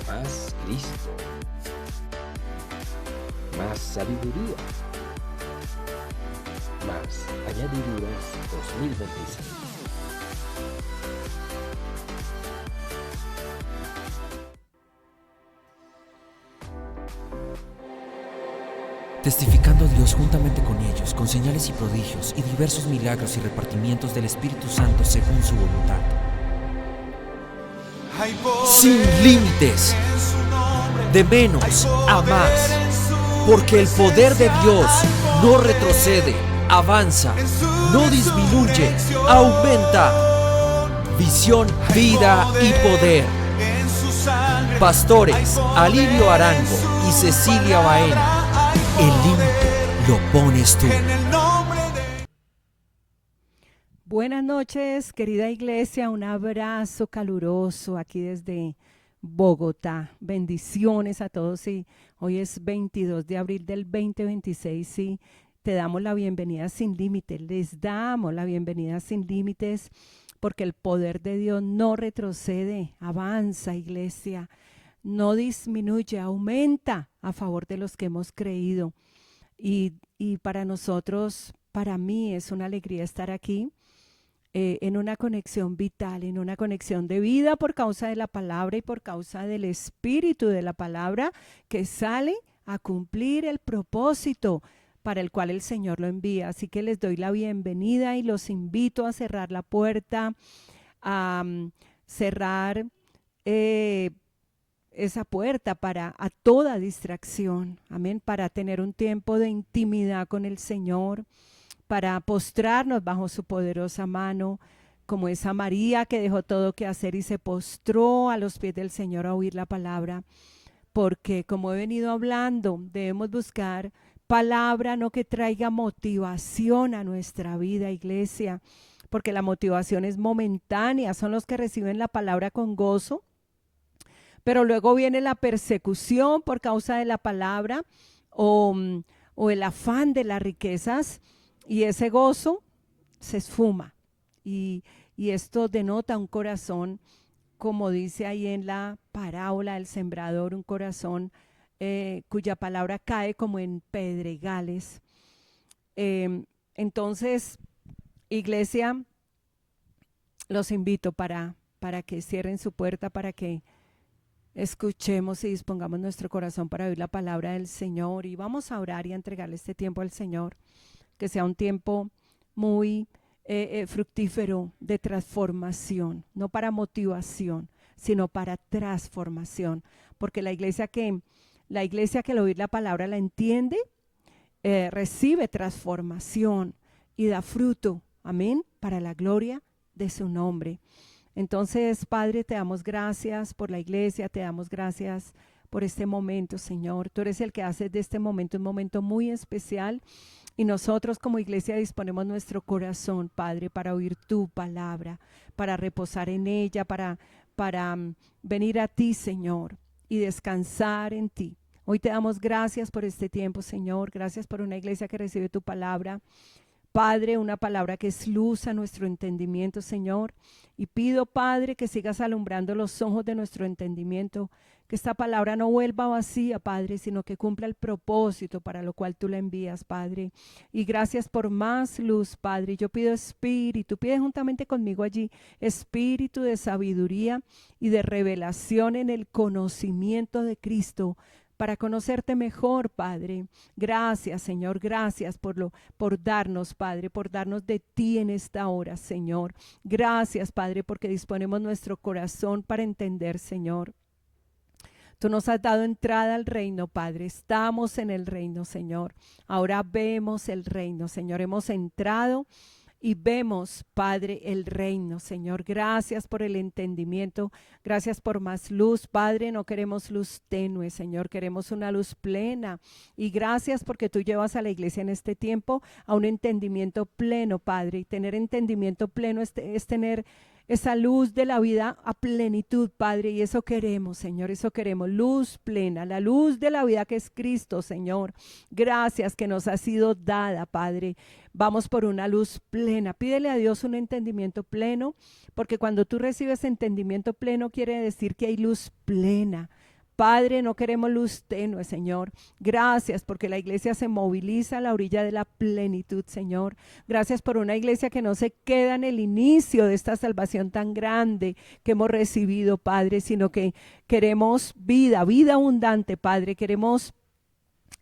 Más Cristo, más sabiduría, más añadiduras 2026. Testificando a Dios juntamente con ellos, con señales y prodigios y diversos milagros y repartimientos del Espíritu Santo según su voluntad. Sin límites, de menos a más, porque el poder de Dios no retrocede, avanza, no disminuye, aumenta. Visión, vida y poder. Pastores Alivio Arango y Cecilia Baena. El límite lo pones tú. Buenas noches, querida iglesia, un abrazo caluroso aquí desde Bogotá. Bendiciones a todos y hoy es 22 de abril del 2026 y te damos la bienvenida sin límites, les damos la bienvenida sin límites porque el poder de Dios no retrocede, avanza, iglesia, no disminuye, aumenta a favor de los que hemos creído y para nosotros, para mí es una alegría estar aquí. En una conexión vital, en una conexión de vida por causa de la palabra y por causa del espíritu de la palabra que sale a cumplir el propósito para el cual el Señor lo envía. Así que les doy la bienvenida y los invito a cerrar la puerta, a cerrar esa puerta a toda distracción, amén, para tener un tiempo de intimidad con el Señor, para postrarnos bajo su poderosa mano, como esa María que dejó todo que hacer y se postró a los pies del Señor a oír la palabra, porque como he venido hablando, debemos buscar palabra no que traiga motivación a nuestra vida, iglesia, porque la motivación es momentánea, son los que reciben la palabra con gozo, pero luego viene la persecución por causa de la palabra o el afán de las riquezas, y ese gozo se esfuma y esto denota un corazón, como dice ahí en la parábola del sembrador, un corazón cuya palabra cae como en pedregales. Entonces, iglesia, los invito para que cierren su puerta, para que escuchemos y dispongamos nuestro corazón para oír la palabra del Señor, y vamos a orar y a entregarle este tiempo al Señor. Que sea un tiempo muy fructífero de transformación, no para motivación, sino para transformación, porque la iglesia que al oír la palabra la entiende, recibe transformación y da fruto, amén, para la gloria de su nombre. Entonces, Padre, te damos gracias por la iglesia, te damos gracias por este momento, Señor. Tú eres el que haces de este momento un momento muy especial. Y nosotros como iglesia disponemos nuestro corazón, Padre, para oír tu palabra, para reposar en ella, para venir a ti, Señor, y descansar en ti. Hoy te damos gracias por este tiempo, Señor. Gracias por una iglesia que recibe tu palabra. Padre, una palabra que es luz a nuestro entendimiento, Señor. Y pido, Padre, que sigas alumbrando los ojos de nuestro entendimiento, que esta palabra no vuelva vacía, Padre, sino que cumpla el propósito para lo cual tú la envías, Padre. Y gracias por más luz, Padre. Yo pido espíritu, pide juntamente conmigo allí, espíritu de sabiduría y de revelación en el conocimiento de Cristo, para conocerte mejor, Padre. Gracias, Señor, gracias por darnos, Padre, por darnos de ti en esta hora, Señor. Gracias, Padre, porque disponemos nuestro corazón para entender, Señor. Tú nos has dado entrada al reino, Padre. Estamos en el reino, Señor. Ahora vemos el reino, Señor. Hemos entrado y vemos, Padre, el reino, Señor. Gracias por el entendimiento, gracias por más luz, Padre. No queremos luz tenue, Señor, queremos una luz plena. Y gracias porque tú llevas a la iglesia en este tiempo a un entendimiento pleno, Padre. Y tener entendimiento pleno es tener esa luz de la vida a plenitud, Padre, y eso queremos, Señor, eso queremos, luz plena, la luz de la vida que es Cristo, Señor. Gracias que nos ha sido dada, Padre. Vamos por una luz plena. Pídele a Dios un entendimiento pleno, porque cuando tú recibes entendimiento pleno quiere decir que hay luz plena. Padre, no queremos luz tenue, Señor. Gracias porque la iglesia se moviliza a la orilla de la plenitud, Señor. Gracias por una iglesia que no se queda en el inicio de esta salvación tan grande que hemos recibido, Padre, sino que queremos vida, vida abundante, Padre. Queremos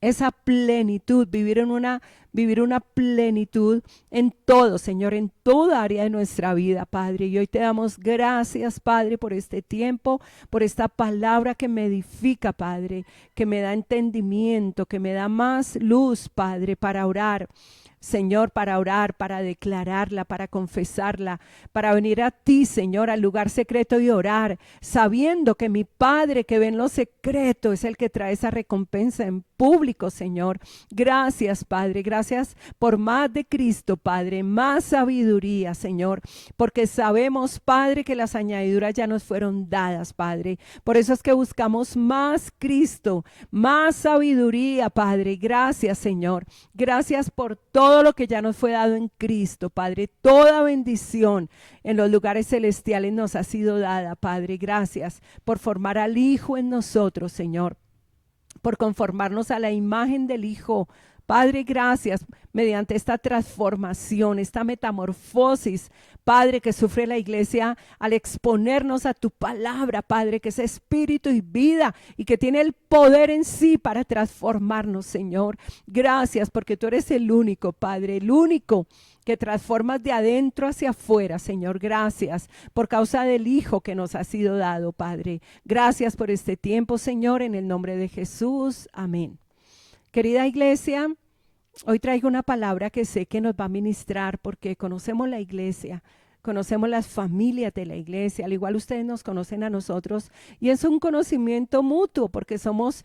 esa plenitud, vivir una plenitud en todo, Señor, en toda área de nuestra vida, Padre. Y hoy te damos gracias, Padre, por este tiempo, por esta palabra que me edifica, Padre, que me da entendimiento, que me da más luz, Padre, para orar. Señor, para orar, para declararla, para confesarla, para venir a ti, Señor, al lugar secreto y orar, sabiendo que mi Padre que ve en lo secreto es el que trae esa recompensa en público, Señor. Gracias, Padre, gracias por más de Cristo, Padre, más sabiduría, Señor, porque sabemos, Padre, que las añadiduras ya nos fueron dadas, Padre. Por eso es que buscamos más Cristo, más sabiduría, Padre. Gracias, Señor. Gracias por todo lo que ya nos fue dado en Cristo, Padre. Toda bendición en los lugares celestiales nos ha sido dada, Padre. Gracias por formar al Hijo en nosotros, Señor, por conformarnos a la imagen del Hijo. Padre, gracias mediante esta transformación, esta metamorfosis, Padre, que sufre la iglesia al exponernos a tu palabra, Padre, que es espíritu y vida y que tiene el poder en sí para transformarnos, Señor. Gracias porque tú eres el único, Padre, el único que transformas de adentro hacia afuera, Señor. Gracias por causa del Hijo que nos ha sido dado, Padre. Gracias por este tiempo, Señor, en el nombre de Jesús. Amén. Querida iglesia, hoy traigo una palabra que sé que nos va a ministrar porque conocemos la iglesia, conocemos las familias de la iglesia, al igual ustedes nos conocen a nosotros y es un conocimiento mutuo porque somos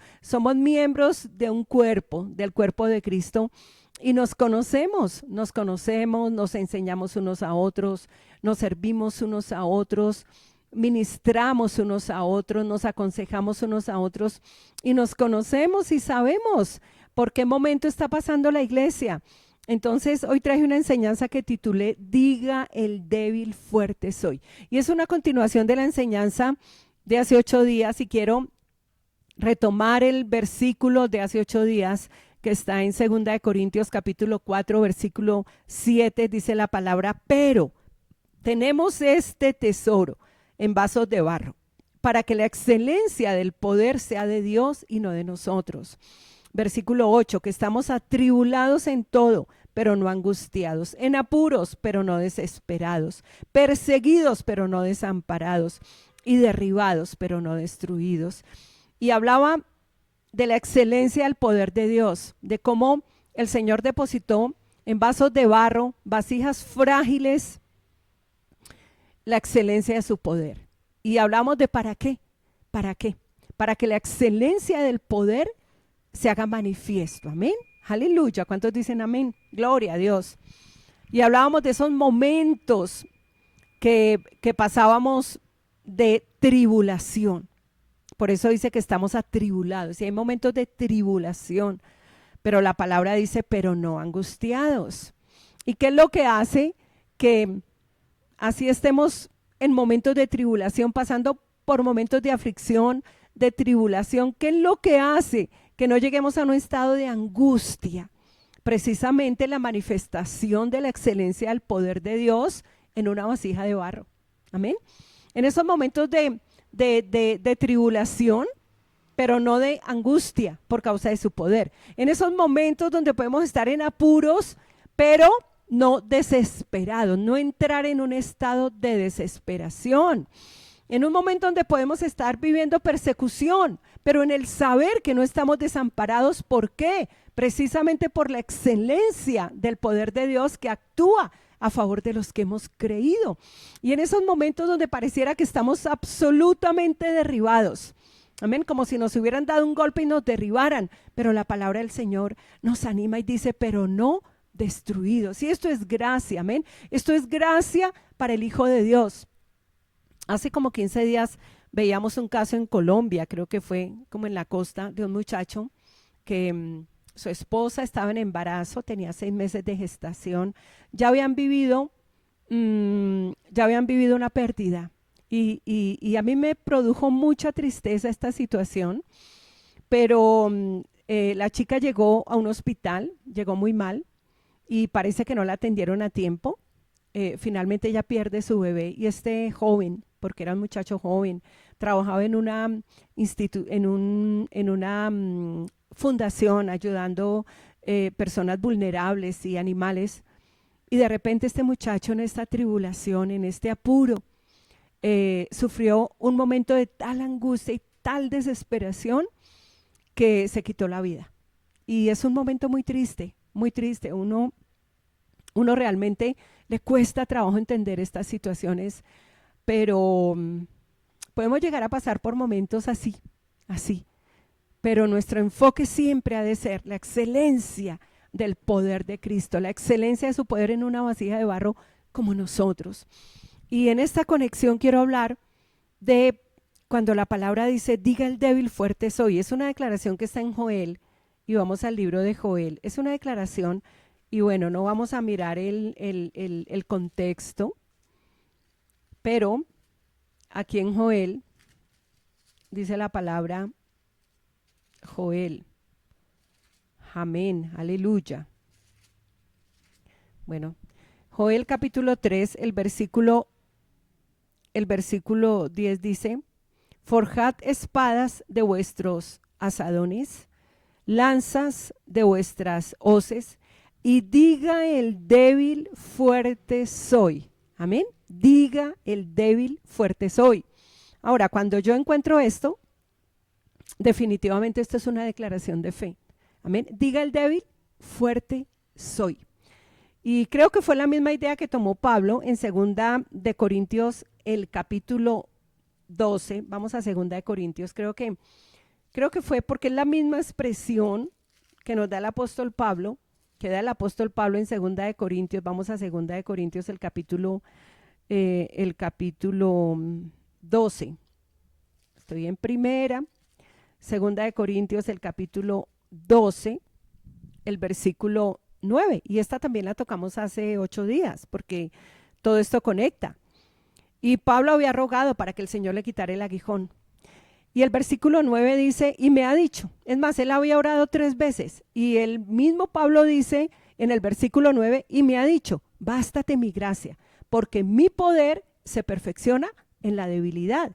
miembros de un cuerpo, del cuerpo de Cristo y nos conocemos, nos enseñamos unos a otros, nos servimos unos a otros, ministramos unos a otros, nos aconsejamos unos a otros y nos conocemos y sabemos por qué momento está pasando la iglesia. Entonces hoy traje una enseñanza que titulé Diga el débil fuerte soy, y es una continuación de la enseñanza de hace 8 días y quiero retomar el versículo de hace 8 días que está en 2 Corintios capítulo 4 versículo 7. Dice la palabra: pero tenemos este tesoro en vasos de barro, para que la excelencia del poder sea de Dios y no de nosotros. Versículo 8, que estamos atribulados en todo, pero no angustiados, en apuros, pero no desesperados, perseguidos, pero no desamparados, y derribados, pero no destruidos. Y hablaba de la excelencia del poder de Dios, de cómo el Señor depositó en vasos de barro, vasijas frágiles, la excelencia de su poder. Y hablamos de ¿para qué? ¿Para qué? Para que la excelencia del poder se haga manifiesto. Amén. Aleluya. ¿Cuántos dicen amén? Gloria a Dios. Y hablábamos de esos momentos que pasábamos de tribulación. Por eso dice que estamos atribulados. Y hay momentos de tribulación. Pero la palabra dice, pero no angustiados. ¿Y qué es lo que hace que así estemos en momentos de tribulación, pasando por momentos de aflicción, de tribulación? ¿Qué es lo que hace que no lleguemos a un estado de angustia? Precisamente la manifestación de la excelencia del poder de Dios en una vasija de barro. Amén. En esos momentos de tribulación, pero no de angustia por causa de su poder. En esos momentos donde podemos estar en apuros, pero no desesperados, no entrar en un estado de desesperación. En un momento donde podemos estar viviendo persecución, pero en el saber que no estamos desamparados. ¿Por qué? Precisamente por la excelencia del poder de Dios que actúa a favor de los que hemos creído. Y en esos momentos donde pareciera que estamos absolutamente derribados, amén, como si nos hubieran dado un golpe y nos derribaran, pero la palabra del Señor nos anima y dice, pero no destruidos. Y esto es gracia, amén. Esto es gracia para el Hijo de Dios. Hace como 15 días veíamos un caso en Colombia, creo que fue como en la costa, de un muchacho que su esposa estaba en embarazo, tenía 6 meses de gestación, ya habían vivido, ya habían vivido una pérdida. Y a mí me produjo mucha tristeza esta situación, pero la chica llegó a un hospital, llegó muy mal y parece que no la atendieron a tiempo. Finalmente ella pierde su bebé y este joven, porque era un muchacho joven, trabajaba en una, en una fundación ayudando personas vulnerables y animales. Y de repente este muchacho en esta tribulación, en este apuro, sufrió un momento de tal angustia y tal desesperación que se quitó la vida. Y es un momento muy triste, muy triste. Uno realmente le cuesta trabajo entender estas situaciones, pero podemos llegar a pasar por momentos así, así. Pero nuestro enfoque siempre ha de ser la excelencia del poder de Cristo, la excelencia de su poder en una vasija de barro como nosotros. Y en esta conexión quiero hablar de cuando la palabra dice, diga el débil, fuerte soy. Es una declaración que está en Joel, y vamos al libro de Joel. Es una declaración, y bueno, no vamos a mirar el contexto, pero aquí en Joel dice la palabra Joel. Amén, aleluya. Bueno, Joel capítulo 3, el versículo 10 dice, forjad espadas de vuestros asadones, lanzas de vuestras hoces, y diga el débil, fuerte soy. Amén. Diga el débil, fuerte soy. Ahora, cuando yo encuentro esto, definitivamente esto es una declaración de fe. Amén. Diga el débil, fuerte soy. Y creo que fue la misma idea que tomó Pablo en 2 de Corintios, el capítulo 12. Vamos a 2 de Corintios. Creo que fue porque es la misma expresión que nos da el apóstol Pablo, que da el apóstol Pablo en 2 de Corintios. Vamos a 2 de Corintios, el capítulo 12. Estoy en primera. 2 de Corintios, el capítulo 12, el versículo 9. Y esta también la tocamos hace 8 días, porque todo esto conecta. Y Pablo había rogado para que el Señor le quitara el aguijón. Y el versículo 9 dice, y me ha dicho, es más, él había orado 3 veces. Y el mismo Pablo dice en el versículo 9, y me ha dicho, bástate mi gracia, porque mi poder se perfecciona en la debilidad.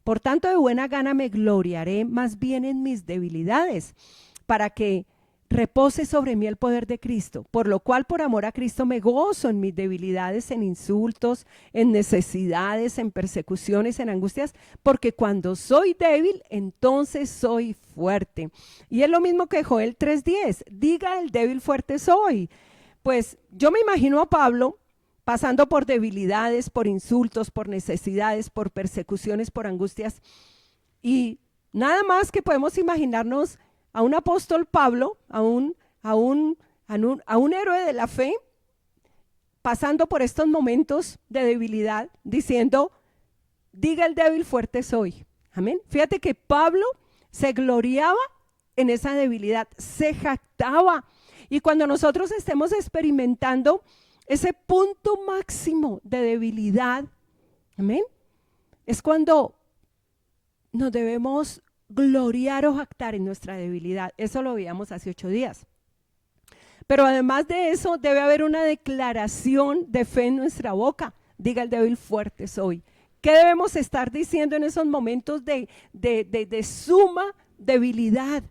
Por tanto, de buena gana me gloriaré más bien en mis debilidades, para que repose sobre mí el poder de Cristo, por lo cual por amor a Cristo me gozo en mis debilidades, en insultos, en necesidades, en persecuciones, en angustias, porque cuando soy débil, entonces soy fuerte. Y es lo mismo que Joel 3:10, diga el débil, fuerte soy. Pues yo me imagino a Pablo pasando por debilidades, por insultos, por necesidades, por persecuciones, por angustias, y nada más que podemos imaginarnos a un apóstol Pablo, a un héroe de la fe, pasando por estos momentos de debilidad, diciendo, diga el débil, fuerte soy. Amén. Fíjate que Pablo se gloriaba en esa debilidad, se jactaba. Y cuando nosotros estemos experimentando ese punto máximo de debilidad, amén, es cuando nos debemos gloriar o jactar en nuestra debilidad. Eso lo veíamos hace 8 días. Pero además de eso, debe haber una declaración de fe en nuestra boca. Diga el débil, fuerte soy. ¿Qué debemos estar diciendo en esos momentos de suma debilidad?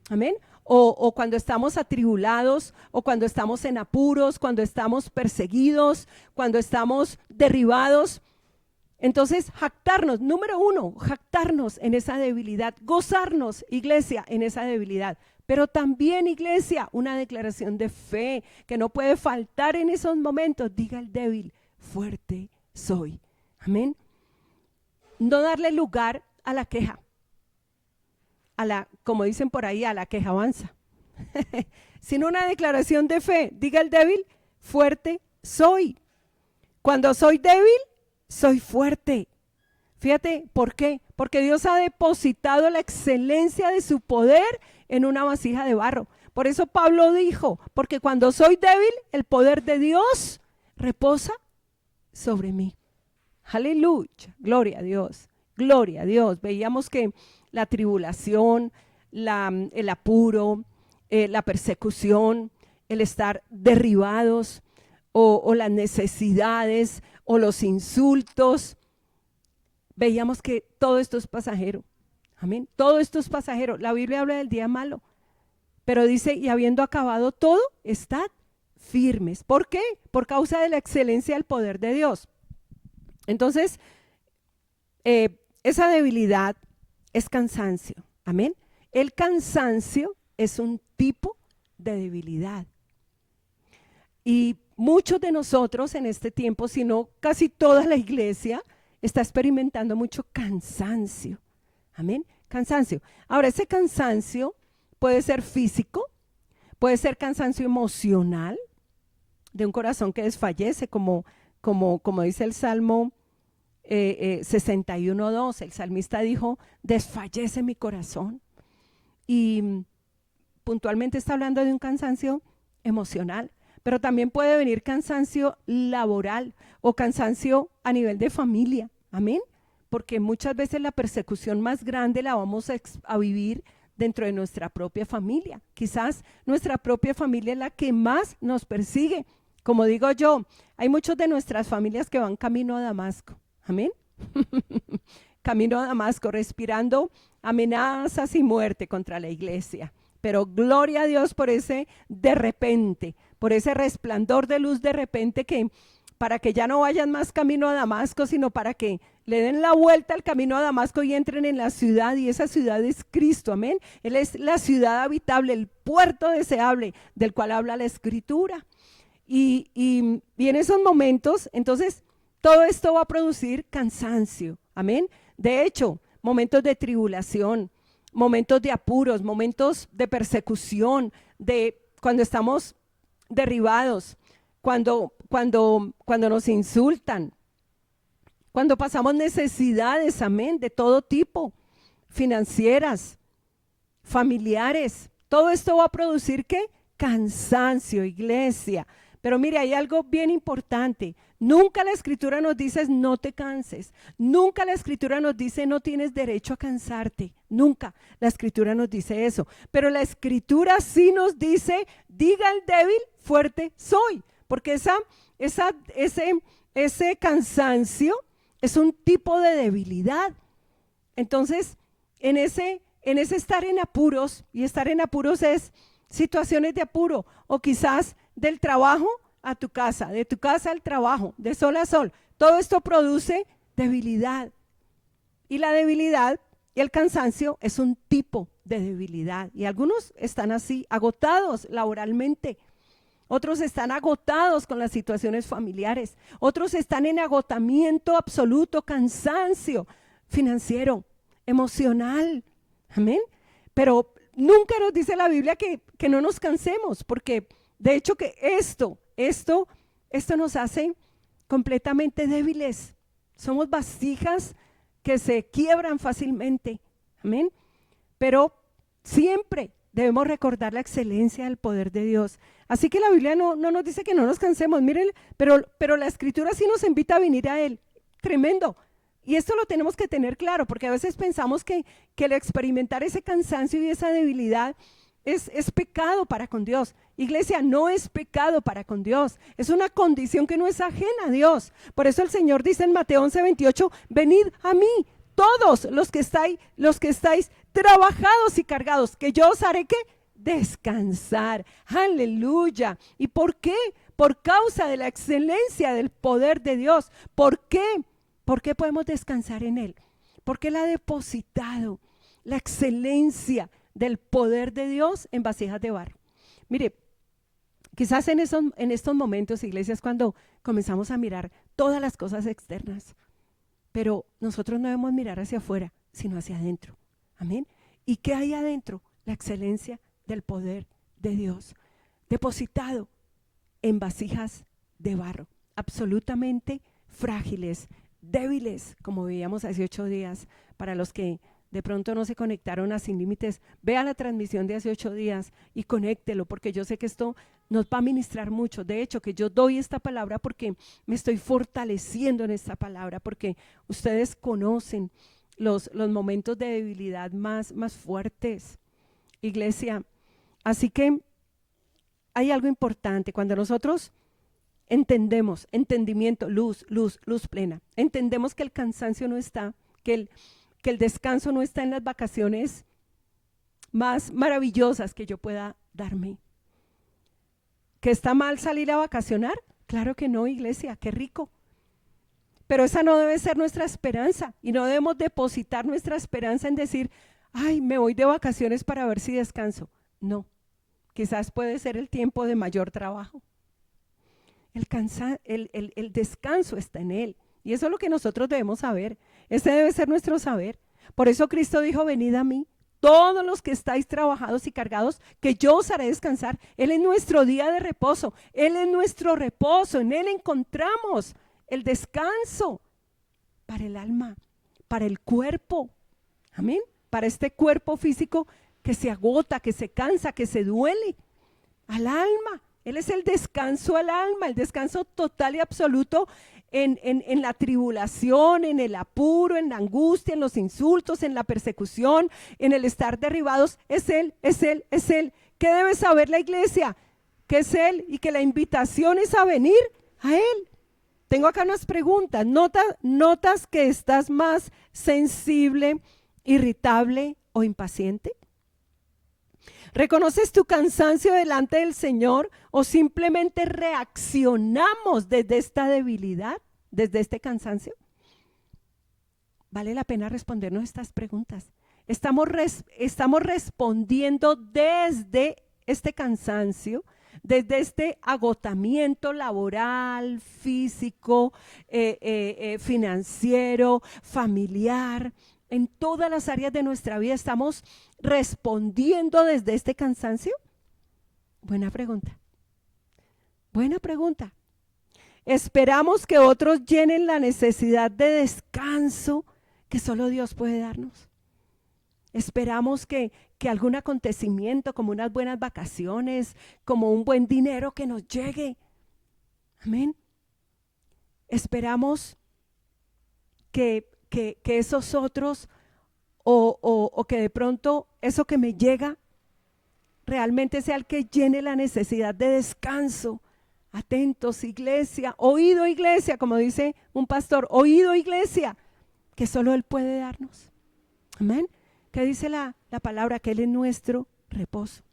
Amén. O cuando estamos atribulados, o cuando estamos en apuros, cuando estamos perseguidos, cuando estamos derribados. Entonces, jactarnos, número 1, jactarnos en esa debilidad, gozarnos, iglesia, en esa debilidad. Pero también, iglesia, una declaración de fe que no puede faltar en esos momentos. Diga el débil, fuerte soy. Amén. No darle lugar a la queja, como dicen por ahí, a la queja avanza. Sino una declaración de fe. Diga el débil, fuerte soy. Cuando soy débil, soy fuerte. Fíjate, ¿por qué? Porque Dios ha depositado la excelencia de su poder en una vasija de barro. Por eso Pablo dijo, porque cuando soy débil, el poder de Dios reposa sobre mí. Aleluya, gloria a Dios, gloria a Dios. Veíamos que la tribulación, el apuro, la persecución, el estar derribados o las necesidades o los insultos, veíamos que todo esto es pasajero. Amén. Todo esto es pasajero. La Biblia habla del día malo, pero dice, y habiendo acabado todo, estad firmes. ¿Por qué? Por causa de la excelencia del poder de Dios. Entonces, esa debilidad es cansancio. Amén. El cansancio es un tipo de debilidad. Y muchos de nosotros en este tiempo, si no casi toda la iglesia, está experimentando mucho cansancio. Amén. Cansancio. Ahora, ese cansancio puede ser físico, puede ser cansancio emocional, de un corazón que desfallece, como dice el Salmo 61:2. El salmista dijo, desfallece mi corazón. Y puntualmente está hablando de un cansancio emocional, pero también puede venir cansancio laboral o cansancio a nivel de familia. Amén. Porque muchas veces la persecución más grande la vamos a vivir dentro de nuestra propia familia. Quizás nuestra propia familia es la que más nos persigue. Como digo yo, hay muchos de nuestras familias que van camino a Damasco. Amén. Camino a Damasco, respirando amenazas y muerte contra la iglesia. Pero gloria a Dios por ese de repente, por ese resplandor de luz de repente, que para que ya no vayan más camino a Damasco, sino para que le den la vuelta al camino a Damasco y entren en la ciudad, y esa ciudad es Cristo. Amén. Él es la ciudad habitable, el puerto deseable del cual habla la Escritura. Y en esos momentos, entonces, todo esto va a producir cansancio. Amén. De hecho, momentos de tribulación, momentos de apuros, momentos de persecución, de cuando estamos derribados, cuando nos insultan, cuando pasamos necesidades, amén, de todo tipo, financieras, familiares. Todo esto va a producir, ¿qué? Cansancio, iglesia. Pero mire, hay algo bien importante. Nunca la Escritura nos dice no te canses. Nunca la Escritura nos dice no tienes derecho a cansarte. Nunca la Escritura nos dice eso. Pero la Escritura sí nos dice, diga el débil, fuerte soy. Porque ese cansancio es un tipo de debilidad. Entonces, en ese estar en apuros, y estar en apuros es situaciones de apuro, o quizás del trabajo a tu casa, de tu casa al trabajo, de sol a sol. Todo esto produce debilidad. Y la debilidad y el cansancio es un tipo de debilidad. Y algunos están así, agotados laboralmente. Otros están agotados con las situaciones familiares. Otros están en agotamiento absoluto, cansancio financiero, emocional. Amén. Pero nunca nos dice la Biblia que no nos cansemos, porque de hecho que esto nos hace completamente débiles. Somos vasijas que se quiebran fácilmente. Amén. Pero siempre debemos recordar la excelencia del poder de Dios. Así que la Biblia no nos dice que no nos cansemos. Miren, pero la Escritura sí nos invita a venir a Él. Tremendo. Y esto lo tenemos que tener claro, porque a veces pensamos que el experimentar ese cansancio y esa debilidad es pecado para con Dios. Iglesia, no es pecado para con Dios. Es una condición que no es ajena a Dios. Por eso el Señor dice en Mateo 11:28, venid a mí, todos los que estáis trabajados y cargados, que yo os haré ¿qué? Descansar. Aleluya. ¿Y por qué? Por causa de la excelencia del poder de Dios. ¿Por qué? ¿Por qué podemos descansar en Él? Porque Él ha depositado la excelencia del poder de Dios en vasijas de barro. Mire, quizás en estos momentos, iglesias, cuando comenzamos a mirar todas las cosas externas, pero nosotros no debemos mirar hacia afuera, sino hacia adentro. Amén. ¿Y qué hay adentro? La excelencia del poder de Dios, depositado en vasijas de barro, absolutamente frágiles, débiles, como veíamos hace 8 días. Para los que de pronto no se conectaron a Sin Límites, vea la transmisión de hace 8 días y conéctelo, porque yo sé que esto nos va a ministrar mucho. De hecho, que yo doy esta palabra porque me estoy fortaleciendo en esta palabra, porque ustedes conocen los momentos de debilidad más fuertes, iglesia. Así que hay algo importante. Cuando nosotros entendimiento, luz plena, entendemos que el cansancio no está, que el descanso no está en las vacaciones más maravillosas que yo pueda darme. ¿Que está mal salir a vacacionar? Claro que no, iglesia, qué rico. Pero esa no debe ser nuestra esperanza, y no debemos depositar nuestra esperanza en decir, ay, me voy de vacaciones para ver si descanso. No, quizás puede ser el tiempo de mayor trabajo. El descanso está en Él, y eso es lo que nosotros debemos saber. Ese debe ser nuestro saber. Por eso Cristo dijo, venid a mí, todos los que estáis trabajados y cargados, que yo os haré descansar. Él es nuestro día de reposo, Él es nuestro reposo, en Él encontramos el descanso para el alma, para el cuerpo, amén, para este cuerpo físico que se agota, que se cansa, que se duele, al alma. Él es el descanso al alma, el descanso total y absoluto en la tribulación, en el apuro, en la angustia, en los insultos, en la persecución, en el estar derribados. Es Él, es Él, es Él. ¿Qué debe saber la iglesia? Que es Él y que la invitación es a venir a Él. Tengo acá unas preguntas. ¿Notas que estás más sensible, irritable o impaciente? ¿Reconoces tu cansancio delante del Señor o simplemente reaccionamos desde esta debilidad, desde este cansancio? Vale la pena respondernos estas preguntas. Estamos respondiendo desde este cansancio, desde este agotamiento laboral, físico, financiero, familiar. En todas las áreas de nuestra vida estamos respondiendo desde este cansancio. Buena pregunta. Buena pregunta. Esperamos que otros llenen la necesidad de descanso que solo Dios puede darnos. Esperamos que algún acontecimiento, como unas buenas vacaciones, como un buen dinero que nos llegue. Amén. Esperamos que esos otros o que de pronto eso que me llega realmente sea el que llene la necesidad de descanso. Atentos, iglesia, oído, iglesia, como dice un pastor, oído, iglesia, que solo Él puede darnos. Amén. ¿Qué dice la palabra? Que Él es nuestro reposo.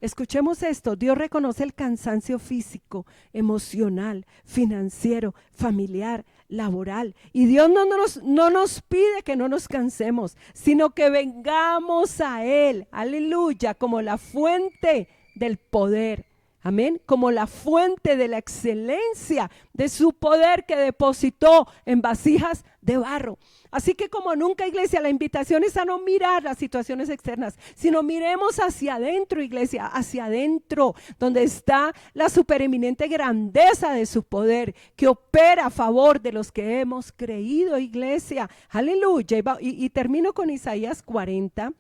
Escuchemos esto. Dios reconoce el cansancio físico, emocional, financiero, familiar, laboral. Y Dios no nos pide que no nos cansemos, sino que vengamos a Él, aleluya, como la fuente del poder. Amén, como la fuente de la excelencia de su poder que depositó en vasijas de barro. Así que como nunca, iglesia, la invitación es a no mirar las situaciones externas, sino miremos hacia adentro, iglesia, hacia adentro, donde está la supereminente grandeza de su poder que opera a favor de los que hemos creído, iglesia. Aleluya. Y termino con Isaías 40.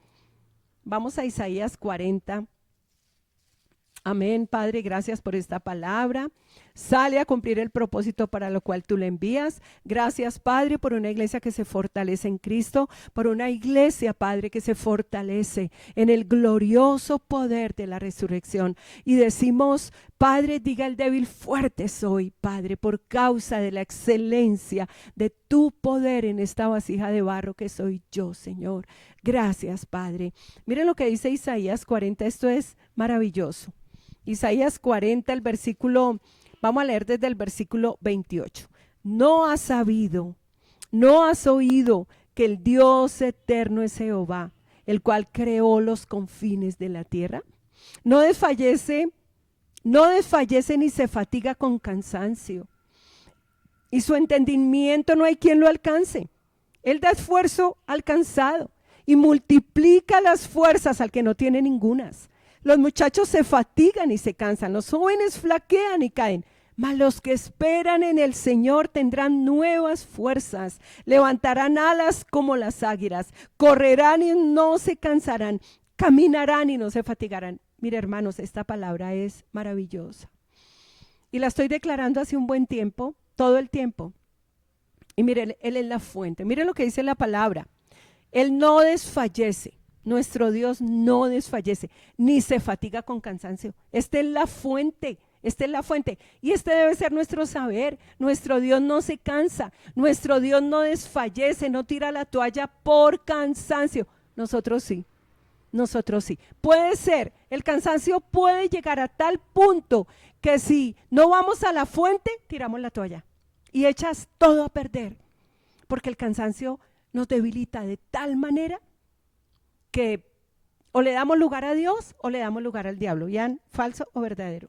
Vamos a Isaías 40. Amén, Padre, gracias por esta palabra. Sale a cumplir el propósito para lo cual tú le envías. Gracias, Padre, por una iglesia que se fortalece en Cristo, por una iglesia, Padre, que se fortalece en el glorioso poder de la resurrección. Y decimos, Padre, diga el débil, fuerte soy, Padre, por causa de la excelencia de tu poder en esta vasija de barro que soy yo, Señor. Gracias, Padre. Miren lo que dice Isaías 40, esto es maravilloso. Isaías 40, el versículo, vamos a leer desde el versículo 28. No has sabido, no has oído que el Dios eterno es Jehová, el cual creó los confines de la tierra. No desfallece ni se fatiga con cansancio, y su entendimiento no hay quien lo alcance. Él da esfuerzo al cansado y multiplica las fuerzas al que no tiene ningunas. Los muchachos se fatigan y se cansan, los jóvenes flaquean y caen, Mas los que esperan en el Señor tendrán nuevas fuerzas, levantarán alas como las águilas, correrán y no se cansarán, caminarán y no se fatigarán. Mire, hermanos, esta palabra es maravillosa. Y la estoy declarando hace un buen tiempo, todo el tiempo. Y mire, Él es la fuente. Mire lo que dice la palabra. Él no desfallece. Nuestro Dios no desfallece, ni se fatiga con cansancio. Esta es la fuente. Esta es la fuente y este debe ser nuestro saber. Nuestro Dios no se cansa, nuestro Dios no desfallece, no tira la toalla por cansancio. Nosotros sí, nosotros sí. Puede ser, el cansancio puede llegar a tal punto que si no vamos a la fuente, tiramos la toalla y echas todo a perder, porque el cansancio nos debilita de tal manera que o le damos lugar a Dios o le damos lugar al diablo, ¿ya? Falso o verdadero.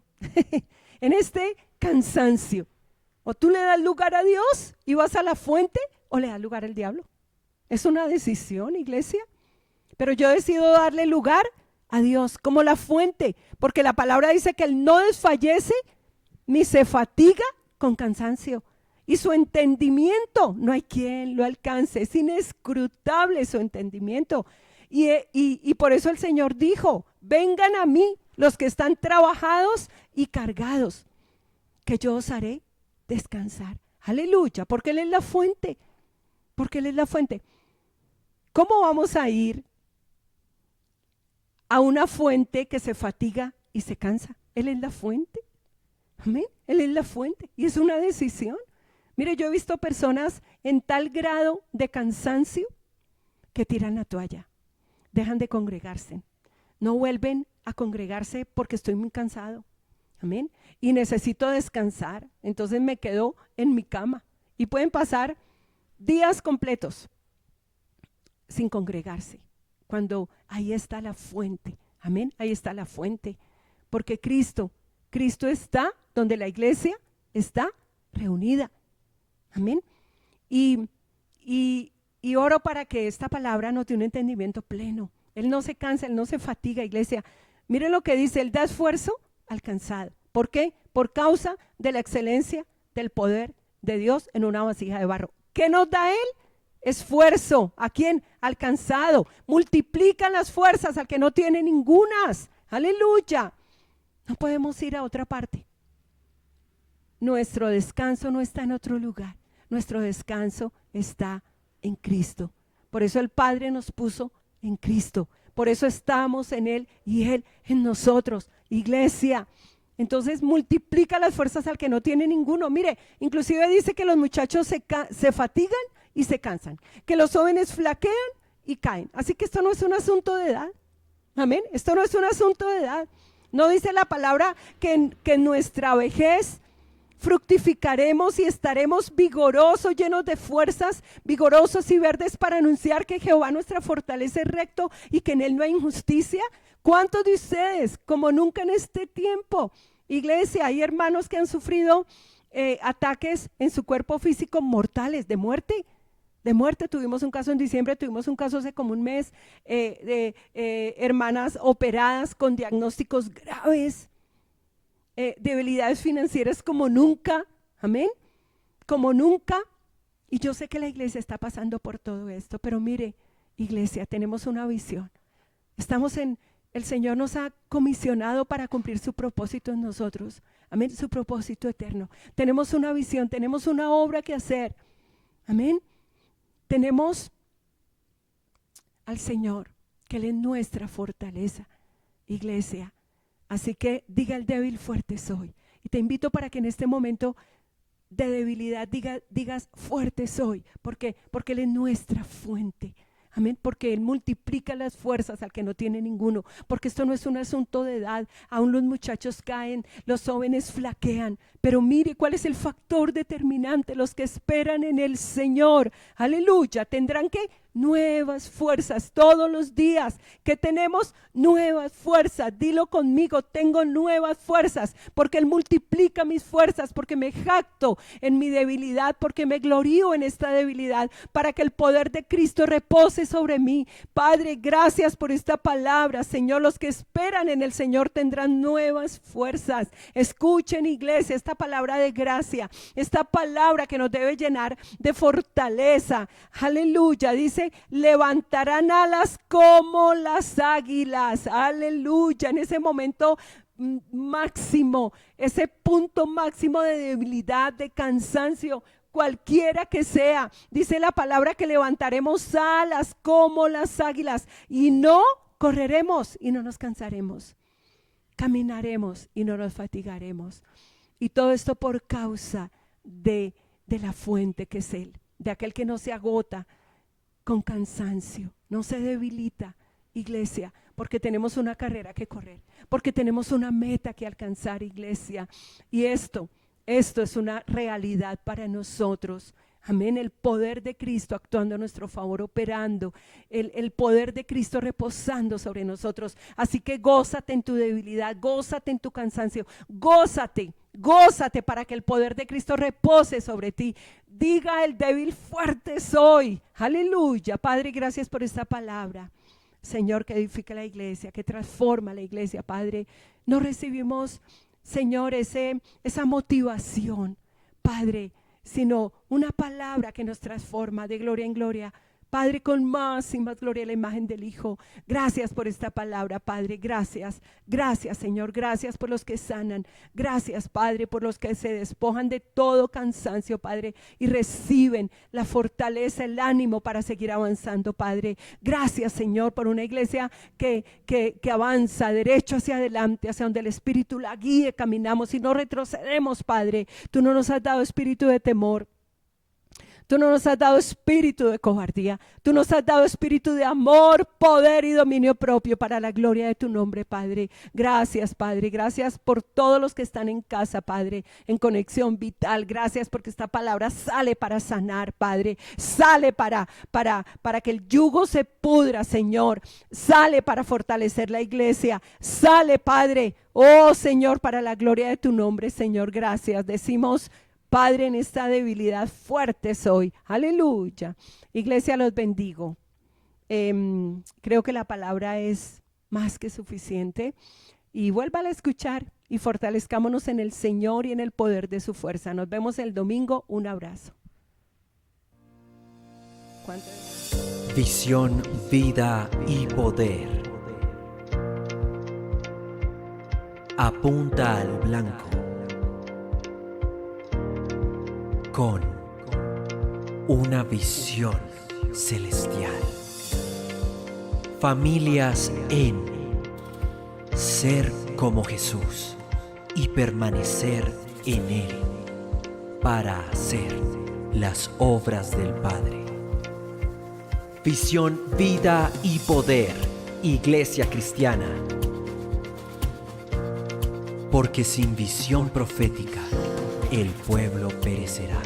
En este cansancio, o tú le das lugar a Dios y vas a la fuente, o le das lugar al diablo. Es una decisión, iglesia. Pero yo decido darle lugar a Dios como la fuente, porque la palabra dice que Él no desfallece ni se fatiga con cansancio. Y su entendimiento, no hay quien lo alcance, es inescrutable su entendimiento. Y por eso el Señor dijo, vengan a mí los que están trabajados y cargados, que yo os haré descansar. Aleluya, porque Él es la fuente, porque Él es la fuente. ¿Cómo vamos a ir a una fuente que se fatiga y se cansa? Él es la fuente, amén, Él es la fuente y es una decisión. Mire, yo he visto personas en tal grado de cansancio que tiran la toalla, dejan de congregarse, no vuelven a congregarse porque estoy muy cansado, amén, y necesito descansar, entonces me quedo en mi cama y pueden pasar días completos sin congregarse, cuando ahí está la fuente, amén, ahí está la fuente, porque Cristo está donde la iglesia está reunida, amén, y oro para que esta palabra nos dé un entendimiento pleno. Él no se cansa, Él no se fatiga, iglesia. Miren lo que dice, Él da esfuerzo al cansado. ¿Por qué? Por causa de la excelencia del poder de Dios en una vasija de barro. ¿Qué nos da Él? Esfuerzo. ¿A quién? Al cansado. Multiplican las fuerzas al que no tiene ningunas. Aleluya. No podemos ir a otra parte. Nuestro descanso no está en otro lugar. Nuestro descanso está en Cristo. Por eso el Padre nos puso en Cristo. Por eso estamos en Él y Él en nosotros. Iglesia, entonces multiplica las fuerzas al que no tiene ninguno. Mire, inclusive dice que los muchachos se fatigan y se cansan, que los jóvenes flaquean y caen. Así que esto no es un asunto de edad. Amén. Esto no es un asunto de edad. No dice la palabra que en nuestra vejez fructificaremos y estaremos vigorosos, llenos de fuerzas, vigorosos y verdes para anunciar que Jehová nuestra fortaleza es recto y que en Él no hay injusticia. ¿Cuántos de ustedes, como nunca en este tiempo, iglesia, hay hermanos que han sufrido ataques en su cuerpo físico mortales, de muerte? De muerte, tuvimos un caso en diciembre, tuvimos un caso hace como un mes de hermanas operadas con diagnósticos graves, debilidades financieras como nunca, amén, como nunca. Y yo sé que la iglesia está pasando por todo esto, pero mire, iglesia, tenemos una visión. El Señor nos ha comisionado para cumplir su propósito en nosotros, amén, su propósito eterno. Tenemos una visión, tenemos una obra que hacer, amén. Tenemos al Señor, que Él es nuestra fortaleza, iglesia. Así que diga el débil, fuerte soy. Y te invito para que en este momento de debilidad digas, fuerte soy. ¿Por qué? Porque Él es nuestra fuente. Amén, porque Él multiplica las fuerzas al que no tiene ninguno. Porque esto no es un asunto de edad. Aún los muchachos caen, los jóvenes flaquean. Pero mire cuál es el factor determinante. Los que esperan en el Señor, aleluya, tendrán que nuevas fuerzas todos los días, que tenemos nuevas fuerzas. Dilo conmigo, tengo nuevas fuerzas, porque Él multiplica mis fuerzas, porque me jacto en mi debilidad, porque me glorío en esta debilidad, para que el poder de Cristo repose sobre mí. Padre, gracias por esta palabra, Señor. Los que esperan en el Señor tendrán nuevas fuerzas. Escuchen, iglesia, esta palabra de gracia, esta palabra que nos debe llenar de fortaleza. Aleluya. Dice, levantarán alas como las águilas. Aleluya. En ese momento máximo, ese punto máximo de debilidad, de cansancio, cualquiera que sea, dice la palabra que levantaremos alas como las águilas y no correremos y no nos cansaremos, caminaremos y no nos fatigaremos. Y todo esto por causa de la fuente que es Él, de aquel que no se agota con cansancio, no se debilita, iglesia, porque tenemos una carrera que correr, porque tenemos una meta que alcanzar, iglesia. Y esto es una realidad para nosotros. Amén, el poder de Cristo actuando a nuestro favor, operando, el poder de Cristo reposando sobre nosotros. Así que gózate en tu debilidad, gózate en tu cansancio, gózate para que el poder de Cristo repose sobre ti. Diga el débil, fuerte soy. Aleluya. Padre, gracias por esta palabra. Señor, que edifica la iglesia, que transforma la iglesia. Padre, no recibimos, Señor, esa motivación, Padre, sino una palabra que nos transforma de gloria en gloria. Padre, con más y más gloria a la imagen del Hijo. Gracias por esta palabra, Padre. Gracias, gracias, Señor. Gracias por los que sanan. Gracias, Padre, por los que se despojan de todo cansancio, Padre, y reciben la fortaleza, el ánimo para seguir avanzando, Padre. Gracias, Señor, por una iglesia que avanza derecho hacia adelante, hacia donde el Espíritu la guíe. Caminamos y no retrocedemos, Padre. Tú no nos has dado espíritu de temor. Tú no nos has dado espíritu de cobardía. Tú nos has dado espíritu de amor, poder y dominio propio para la gloria de tu nombre, Padre. Gracias, Padre. Gracias por todos los que están en casa, Padre, en conexión vital. Gracias porque esta palabra sale para sanar, Padre. Sale para que el yugo se pudra, Señor. Sale para fortalecer la iglesia. Sale, Padre. Oh, Señor, para la gloria de tu nombre, Señor. Gracias. Decimos, Padre, en esta debilidad fuerte soy. Aleluya. Iglesia, los bendigo. Creo que la palabra es más que suficiente. Y vuélvala a escuchar y fortalezcámonos en el Señor y en el poder de su fuerza. Nos vemos el domingo. Un abrazo. Visión, vida y poder. Apunta al blanco. Con una visión celestial. Familias en ser como Jesús y permanecer en Él para hacer las obras del Padre. Visión, vida y poder. Iglesia Cristiana. Porque sin visión profética, el pueblo perecerá.